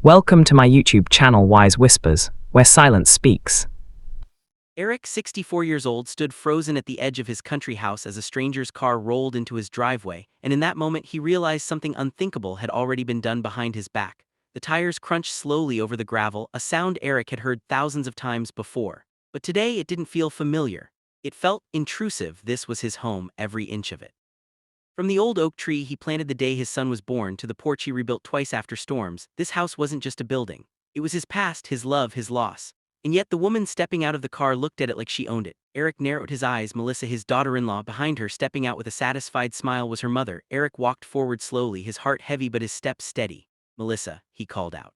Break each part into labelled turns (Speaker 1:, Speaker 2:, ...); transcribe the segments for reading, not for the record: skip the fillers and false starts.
Speaker 1: Welcome to my YouTube channel Wise Whispers, where silence speaks.
Speaker 2: Eric, 64 years old, stood frozen at the edge of his country house as a stranger's car rolled into his driveway, and in that moment he realized something unthinkable had already been done behind his back. The tires crunched slowly over the gravel, a sound Eric had heard thousands of times before. But today it didn't feel familiar. It felt intrusive. This was his home, every inch of it. From the old oak tree he planted the day his son was born to the porch he rebuilt twice after storms, this house wasn't just a building. It was his past, his love, his loss. And yet the woman stepping out of the car looked at it like she owned it. Eric narrowed his eyes. Melissa, his daughter-in-law, behind her, stepping out with a satisfied smile, was her mother. Eric walked forward slowly, his heart heavy but his step steady. "Melissa," he called out.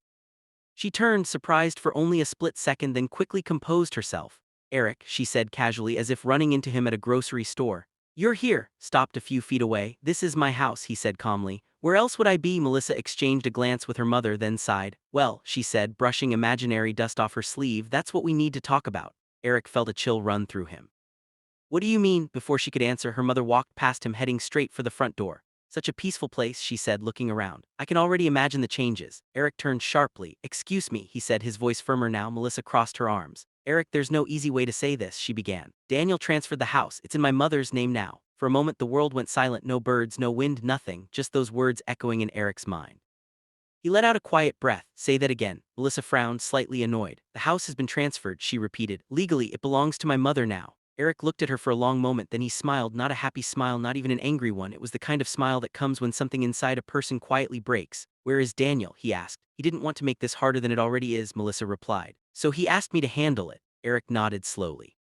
Speaker 2: She turned, surprised for only a split second, then quickly composed herself. "Eric," she said casually, as if running into him at a grocery store. "You're here," stopped a few feet away. "This is my house," he said calmly. "Where else would I be?" Melissa exchanged a glance with her mother, then sighed. "Well," she said, brushing imaginary dust off her sleeve, "that's what we need to talk about." Eric felt a chill run through him. "What do you mean?" Before she could answer, her mother walked past him, heading straight for the front door. "Such a peaceful place," she said, looking around. "I can already imagine the changes." Eric turned sharply. "Excuse me," he said, his voice firmer now. Melissa crossed her arms. "Eric, there's no easy way to say this," she began. "Daniel transferred the house. It's in my mother's name now." For a moment the world went silent, no birds, no wind, nothing, just those words echoing in Eric's mind. He let out a quiet breath. "Say that again." Melissa frowned, slightly annoyed. "The house has been transferred," she repeated. "Legally, it belongs to my mother now." Eric looked at her for a long moment, then he smiled, not a happy smile, not even an angry one. It was the kind of smile that comes when something inside a person quietly breaks. "Where is Daniel?" he asked. "He didn't want to make this harder than it already is," Melissa replied. "So he asked me to handle it." Eric nodded slowly.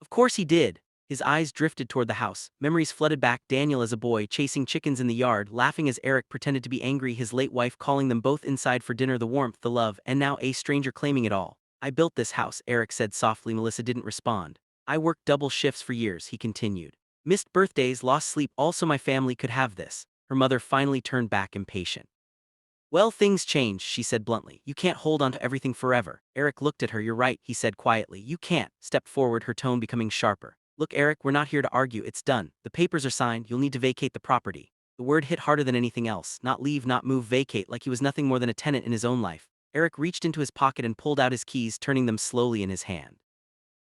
Speaker 2: "Of course he did." His eyes drifted toward the house. Memories flooded back. Daniel as a boy, chasing chickens in the yard, laughing as Eric pretended to be angry, his late wife calling them both inside for dinner, the warmth, the love, and now a stranger claiming it all. "I built this house," Eric said softly. Melissa didn't respond. "I worked double shifts for years," he continued. "Missed birthdays, lost sleep, also my family could have this." Her mother finally turned back, impatient. "Well, things change," she said bluntly. "You can't hold on to everything forever." Eric looked at her. "You're right," he said quietly. "You can't." Stepped forward, her tone becoming sharper. "Look, Eric, we're not here to argue. It's done. The papers are signed. You'll need to vacate the property." The word hit harder than anything else. Not leave, not move, vacate, like he was nothing more than a tenant in his own life. Eric reached into his pocket and pulled out his keys, turning them slowly in his hand.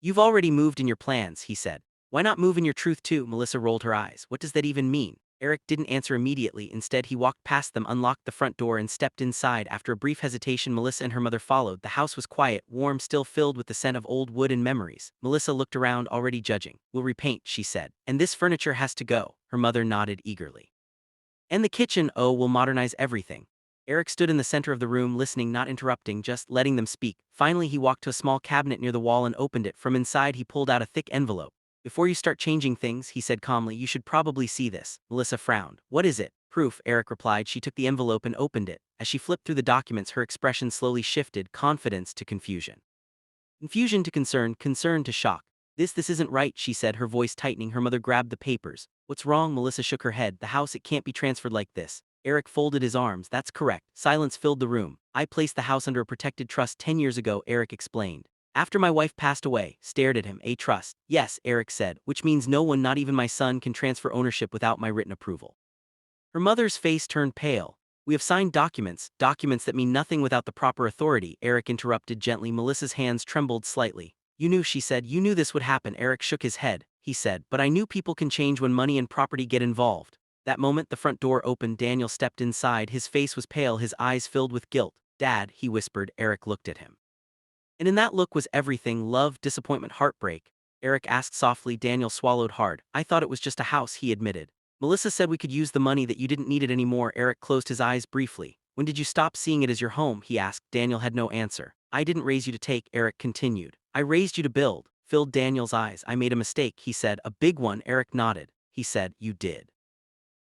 Speaker 2: "You've already moved in your plans," he said. "Why not move in your truth too?" Melissa rolled her eyes. "What does that even mean?" Eric didn't answer immediately. Instead, he walked past them, unlocked the front door, and stepped inside. After a brief hesitation, Melissa and her mother followed. The house was quiet, warm, still filled with the scent of old wood and memories. Melissa looked around, already judging. "We'll repaint," she said. "And this furniture has to go." Her mother nodded eagerly. "And the kitchen, oh, we'll modernize everything." Eric stood in the center of the room, listening, not interrupting, just letting them speak. Finally, he walked to a small cabinet near the wall and opened it. From inside, he pulled out a thick envelope. "Before you start changing things," he said calmly, "you should probably see this." Melissa frowned. "What is it?" "Proof," Eric replied. She took the envelope and opened it. As she flipped through the documents, her expression slowly shifted, confidence to confusion. Confusion to concern, concern to shock. This isn't right," she said, her voice tightening. Her mother grabbed the papers. "What's wrong?" Melissa shook her head. "The house, it can't be transferred like this." Eric folded his arms. "That's correct." Silence filled the room. "I placed the house under a protected trust 10 years ago," Eric explained. "After my wife passed away." Stared at him. "A trust?" "Yes," Eric said, "which means no one, not even my son, can transfer ownership without my written approval." Her mother's face turned pale. "We have signed documents that mean nothing without the proper authority," Eric interrupted gently. Melissa's hands trembled slightly. "You knew," she said, "you knew this would happen." Eric shook his head. He said, "But I knew people can change when money and property get involved." That moment, the front door opened. Daniel stepped inside. His face was pale, his eyes filled with guilt. "Dad," he whispered. Eric looked at him. And in that look was everything: love, disappointment, heartbreak. Eric asked softly. Daniel swallowed hard. "I thought it was just a house," he admitted. "Melissa said we could use the money, that you didn't need it anymore." Eric closed his eyes briefly. "When did you stop seeing it as your home?" he asked. Daniel had no answer. "I didn't raise you to take," Eric continued. "I raised you to build." Filled Daniel's eyes. "I made a mistake," he said. "A big one." Eric nodded. He said, "You did."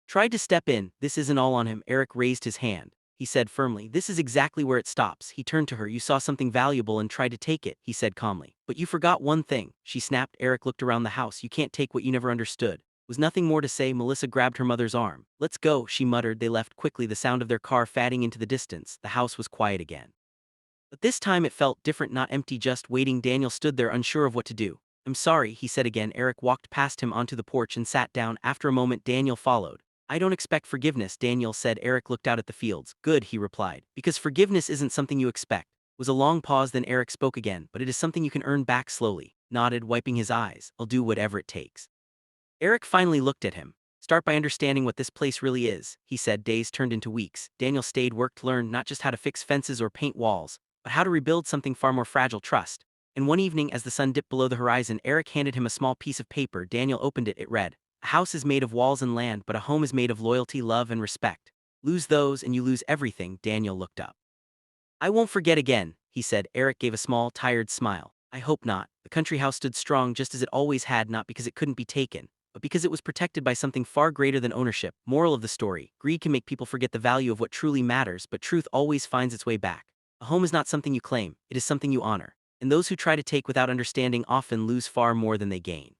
Speaker 2: Tried to step in. "This isn't all on him." Eric raised his hand. He said firmly, "This is exactly where it stops." He turned to her. "You saw something valuable and tried to take it," he said calmly. "But you forgot one thing," she snapped. Eric looked around the house. "You can't take what you never understood." Was nothing more to say. Melissa grabbed her mother's arm. "Let's go," she muttered. They left quickly, the sound of their car fading into the distance. The house was quiet again. But this time it felt different, not empty, just waiting. Daniel stood there, unsure of what to do. "I'm sorry," he said again. Eric walked past him onto the porch and sat down. After a moment, Daniel followed. I don't expect forgiveness, Daniel said. Eric looked out at the fields. Good, he replied. Because forgiveness isn't something you expect. Was a long pause, then Eric spoke again, but it is something you can earn back slowly. Nodded, wiping his eyes. I'll do whatever it takes. Eric finally looked at him. Start by understanding what this place really is, he said. Days turned into weeks. Daniel stayed, worked, learned not just how to fix fences or paint walls, but how to rebuild something far more fragile: trust. And one evening, as the sun dipped below the horizon, Eric handed him a small piece of paper. Daniel opened it. It read, "A house is made of walls and land, but a home is made of loyalty, love, and respect. Lose those and you lose everything." Daniel looked up. "I won't forget again," he said. Eric gave a small, tired smile. "I hope not." The country house stood strong just as it always had, not because it couldn't be taken, but because it was protected by something far greater than ownership. Moral of the story: greed can make people forget the value of what truly matters, but truth always finds its way back. A home is not something you claim, it is something you honor. And those who try to take without understanding often lose far more than they gain.